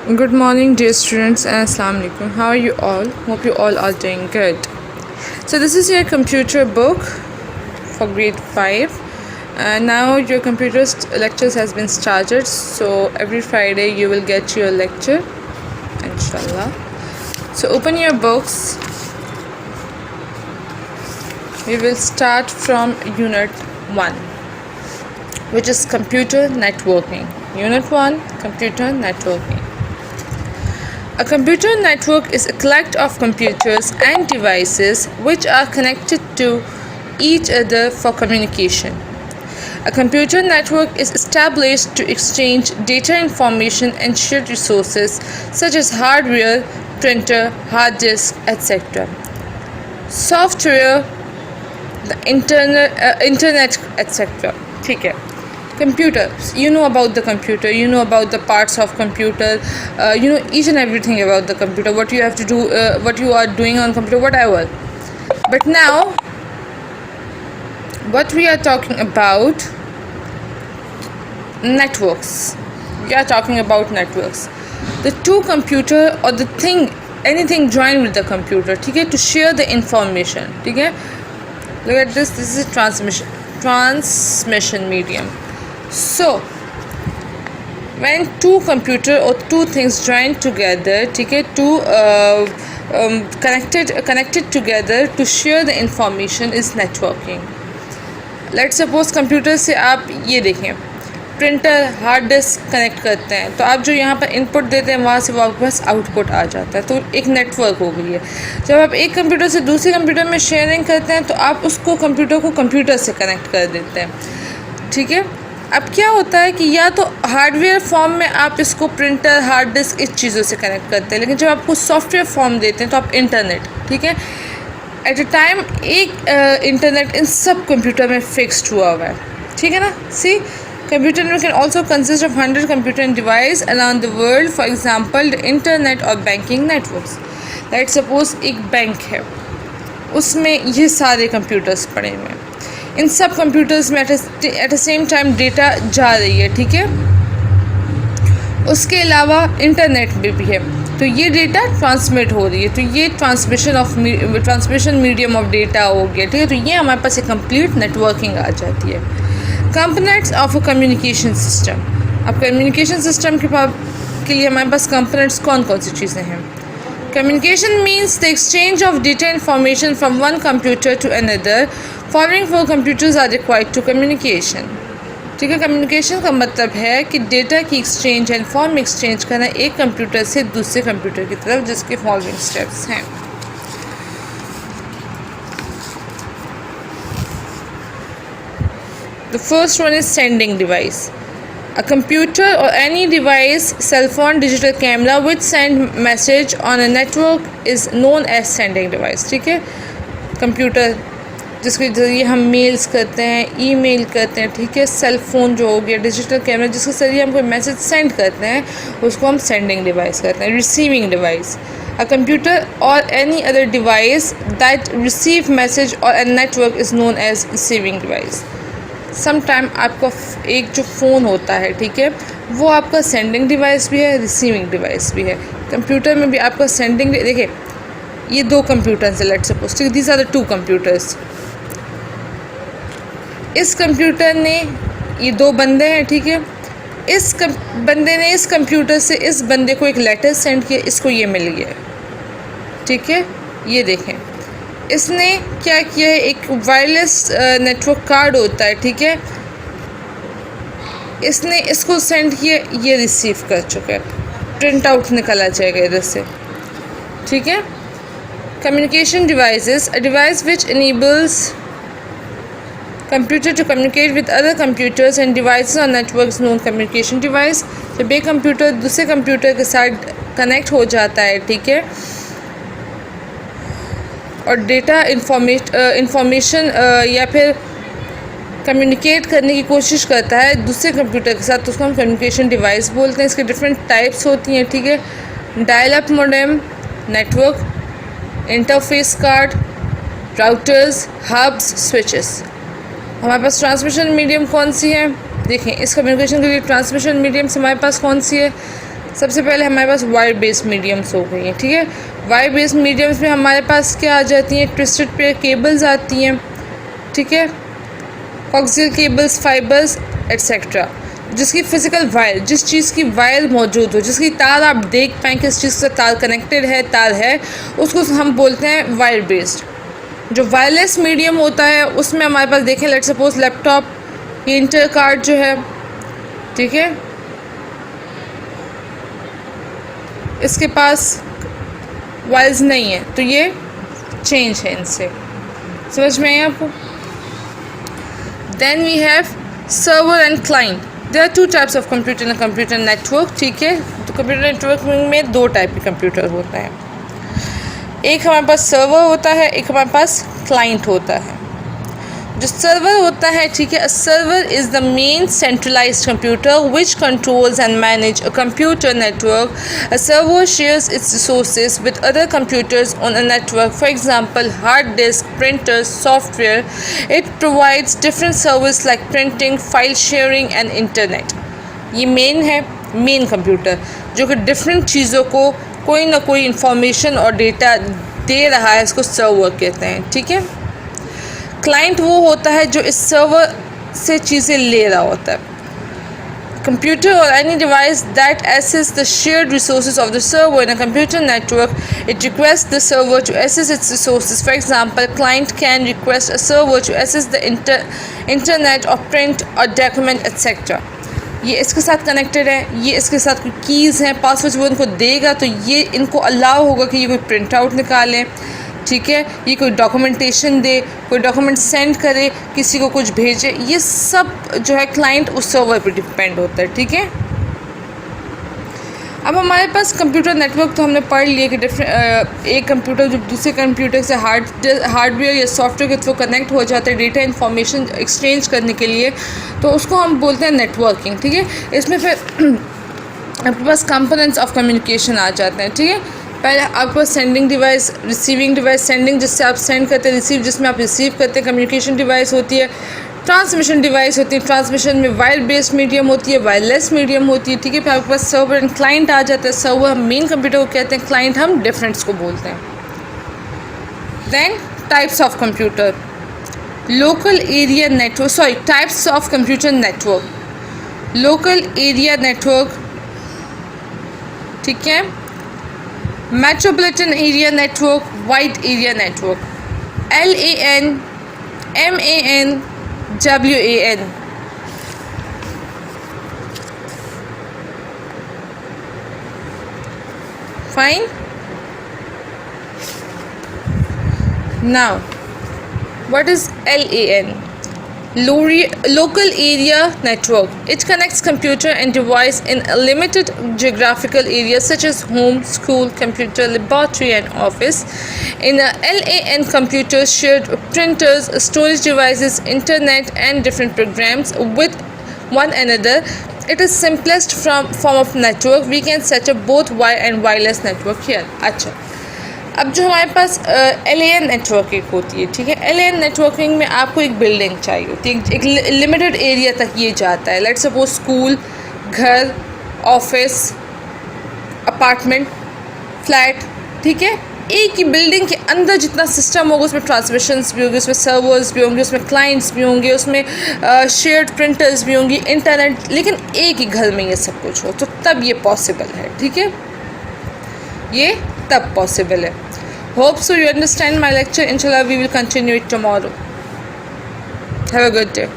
Good morning, dear students, and Assalamu alaikum. How are you all? Hope you all are doing good. So this is your computer book for grade 5. Now your computer lectures has been started. So every Friday you will get your lecture, inshallah. So open your books. We will start from Unit 1, which is Computer Networking. Unit 1, Computer Networking. A computer network is a collection of computers and devices which are connected to each other for communication. A computer network is established to exchange data, information, and shared resources such as hardware, printer, hard disk, etc. Software, the internet, etc. ठीक है. Computer, you know about the computer, you know about the parts of computer, you know each and everything about the computer, what you have to do, what you are doing on computer, whatever. But now what we are talking about, networks. We are talking about networks, the two computer or the thing, anything joined with the computer, ठीक है, to share the information. ठीक है, look at this is a transmission medium. So when two computer or two things join together, ठीक है, two connected together to share the information is networking. Let's suppose computer से आप ये देखें, printer, hard disk connect करते हैं, तो आप जो यहाँ पर इनपुट देते हैं वहाँ से आपके पास आउटपुट आ जाता है, तो एक नेटवर्क हो गई है. जब आप एक कंप्यूटर से दूसरे कंप्यूटर में शेयरिंग करते हैं तो आप उसको कंप्यूटर से कनेक्ट कर देते हैं. ठीक है, अब क्या होता है कि या तो हार्डवेयर फॉर्म में आप इसको प्रिंटर, हार्ड डिस्क, इस चीज़ों से कनेक्ट करते हैं, लेकिन जब आपको सॉफ्टवेयर फॉर्म देते हैं तो आप इंटरनेट, ठीक है, एट अ टाइम एक इंटरनेट इन सब कंप्यूटर में फिक्स्ड हुआ हुआ है. ठीक है ना. सी, computer network can also consist of 100 computer and device around the world. For example, the internet or banking networks. Let's suppose एक बैंक है, उसमें ये सारे कंप्यूटर्स पड़े हुए हैं. इन सब कंप्यूटर्स में at the same time data जा रही है. ठीक है, उसके अलावा इंटरनेट में भी है, तो ये डेटा ट्रांसमिट हो रही है, तो ये ट्रांसमिशन मीडियम ऑफ डेटा हो गया. ठीक है, तो ये हमारे पास एक कंप्लीट नेटवर्किंग आ जाती है. Components of a communication system. अब कम्युनिकेशन सिस्टम के लिए हमारे पास कंपोनेंट्स कौन कौन सी चीज़ें हैं. Communication means the exchange of data information from one computer to another. Following 4 computers are required to communication. ठीक है, कम्युनिकेशन का मतलब है कि डेटा की एक्सचेंज एंड फॉर्म एक्सचेंज करना एक कंप्यूटर से दूसरे कंप्यूटर की तरफ, जिसके फॉलोइंग स्टेप्स हैं. The first one is sending device. A computer or any device, cell phone, digital camera which send message on a network is known as sending device. ठीक है, कंप्यूटर जिसके ज़रिए हम मेल्स करते हैं, ईमेल करते हैं. ठीक है, सेल फ़ोन जो हो गया, डिजिटल कैमरा जिसके ज़रिए हम कोई मैसेज सेंड करते हैं, उसको हम सेंडिंग डिवाइस करते हैं. Receiving device, a computer or any other device that receive message or a network is known as receiving device. Sometime आपका एक जो फ़ोन होता है, ठीक है, वो आपका सेंडिंग डिवाइस भी है, रिसीविंग डिवाइस भी है. कंप्यूटर में भी आपका सेंडिंग, देखिए ये 2 कंप्यूटर्स है, लेट्स सपोज. ठीक है, दीज आर द 2 कंप्यूटर्स. इस कंप्यूटर ने, ये 2 बंदे हैं, ठीक है, इस बंदे ने इस कंप्यूटर से इस बंदे को एक लेटर सेंड किया, इसको ये मिल गया. ठीक है, ये देखें, इसने क्या किया है, एक वायरलेस नेटवर्क कार्ड होता है, ठीक है, इसने इसको सेंड किया, ये रिसीव कर चुका है, प्रिंट आउट निकला जाएगा इधर से. ठीक है, communication devices, a device which enables computer to communicate with other computers and devices on networks known communication device. जब एक कंप्यूटर दूसरे कंप्यूटर के साथ कनेक्ट हो जाता है, ठीक है, और डेटा इंफॉर्मेशन या फिर कम्युनिकेट करने की कोशिश करता है दूसरे कंप्यूटर के साथ, तो उसको हम कम्युनिकेशन डिवाइस बोलते हैं. इसके डिफरेंट टाइप्स होती हैं. ठीक है, dial up modem, network interface card, routers, hubs, switches. हमारे पास ट्रांसमिशन मीडियम कौन सी है, देखें इस कम्युनिकेशन के लिए ट्रांसमिशन मीडियम से हमारे पास कौन सी है, सबसे पहले हमारे पास वायर बेस्ड मीडियम्स हो गई हैं, ठीक है। वायर बेस्ड मीडियम्स में हमारे पास क्या आ जाती हैं, ट्विस्टेड पेयर केबल्स आती हैं, ठीक है, कोक्सियल केबल्स, फाइबर्स एट्सेट्रा, जिसकी फिजिकल वायर, जिस चीज़ की वायर मौजूद हो, जिसकी तार आप देख पाएँ कि इस चीज़ से तार कनेक्टेड है, तार है, उसको हम बोलते हैं वायर बेस्ड। जो वायरलेस मीडियम होता है उसमें हमारे पास देखें, लेट्स सपोज लैपटॉप, ये इंटर कार्ड जो है, ठीक है, इसके पास वायर्स नहीं है तो ये चेंज है इनसे, समझ में आए आपको। Then we have server and client. There are two types of computer in computer network, ठीक है। तो कंप्यूटर नेटवर्क में दो टाइप के कंप्यूटर होते हैं, एक हमारे पास सर्वर होता है, एक हमारे पास क्लाइंट होता है। जो सर्वर होता है, ठीक है, a server is the main centralised computer which controls and manage a computer network. A server shares it's resources with other computers on a network, for example hard disk, printers, software. It provides different service like printing, file sharing and internet. ये main computer जो कि different चीज़ों को कोई ना कोई information और data दे रहा है, इसको सर्वर कहते हैं, ठीक है। क्लाइंट वो होता है जो इस सर्वर से चीज़ें ले रहा होता है। कंप्यूटर और any device that access the shared resources of the server in a computer network, it requests the server to access its resources. For example, client can request a server to access the internet or print or document etc. ये इसके साथ connected है, ये इसके साथ कोई keys हैं, password वो इनको देगा तो ये इनको अलाउ होगा कि ये कोई प्रिंट आउट निकालें, ठीक है, ये कोई डॉक्यूमेंटेशन दे, कोई डॉक्यूमेंट सेंड करे, किसी को कुछ भेजे, ये सब जो है क्लाइंट उस सर्वर पे डिपेंड होता है, ठीक है। अब हमारे पास कंप्यूटर नेटवर्क तो हमने पढ़ लिया कि एक कंप्यूटर जो दूसरे कंप्यूटर से हार्डवेयर या सॉफ्टवेयर के थ्रू कनेक्ट हो जाता है डेटा इन्फॉर्मेशन एक्सचेंज करने के लिए, तो उसको हम बोलते हैं नेटवर्किंग, ठीक है। इसमें फिर आपके पास कंपोनेंट्स ऑफ कम्युनिकेशन आ जाते हैं, ठीक है। पहले आपके पास sending device, receiving device, sending जिससे आप सेंड करते हैं, रिसीव जिसमें आप रिसीव करते हैं, कम्युनिकेशन डिवाइस होती है, ट्रांसमिशन डिवाइस होती है, ट्रांसमिशन में वायर बेस्ड मीडियम होती है, वायरलेस मीडियम होती है, ठीक है। फिर आपके पास सर्वर एंड क्लाइंट आ जाता है। सर्वर हम मेन कंप्यूटर को कहते हैं, क्लाइंट हम डिफरेंट्स को बोलते हैं। Then types of computer, local area network, types of computer network, local area network, ठीक है, metropolitan area network, wide area network, LAN, MAN, WAN। Fine. Now, what is LAN? Local area network. It connects computer and device in a limited geographical area such as home, school, computer, laboratory and office. In a LAN, computers share printers, storage devices, internet and different programs with one another. It is simplest form of network. We can set up both wire and wireless network here. अच्छा, अब जो हमारे पास LAN networking होती है, ठीक है। LAN networking में आपको एक बिल्डिंग चाहिए होती है, एक लिमिटेड एरिया तक ये जाता है। लेट्स सपोज स्कूल, घर, ऑफिस, अपार्टमेंट, फ्लैट, ठीक है। एक ही बिल्डिंग के अंदर जितना सिस्टम होगा उसमें ट्रांसमिशंस भी होंगे, उसमें सर्वर्स भी होंगे, उसमें क्लाइंट्स भी होंगे, उसमें शेयर्ड प्रिंटर्स भी होंगी, इंटरनेट, लेकिन एक ही घर में ये सब कुछ हो तो तब ये पॉसिबल है, ठीक है, ये तब पॉसिबल है। Hope so you understand my lecture. इंशाल्लाह we will continue it tomorrow. Have a good day.